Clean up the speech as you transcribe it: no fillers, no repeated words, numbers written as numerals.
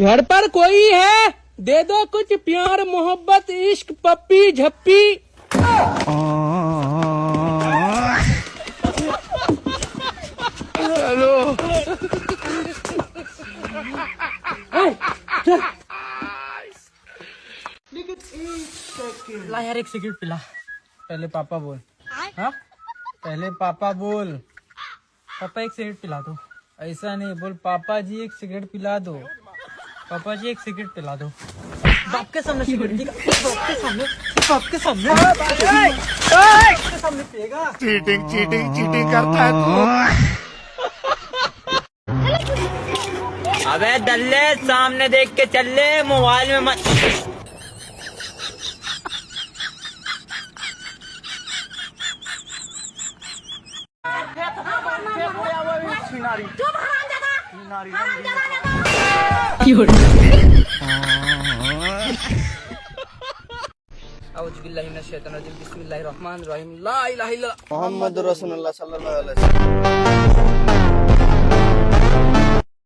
घर पर कोई है? दे दो कुछ प्यार मोहब्बत इश्क पप्पी झप्पी। हेलो ला यार, एक सिगरेट पिला। पहले पापा बोल। हाँ, पहले पापा बोल। पापा एक सिगरेट पिला दो। ऐसा नहीं बोल, पापा जी एक सिगरेट पिला दो। पापा जी एक सिगरेट पिला दो। बाप के सामने सिगरेट, बाप के सामने पिएगा। चीटिंग चीटिंग चीटिंग करता है तू। अबे दल्ले, सामने देख के चल ले, मोबाइल में मत। बिस्मिल्लाहिर्रहमानिर्रहीम। ला इलाहा इल्लल्लाह मोहम्मद रसूलुल्लाह सल्लल्लाहु अलैहि वसल्लम।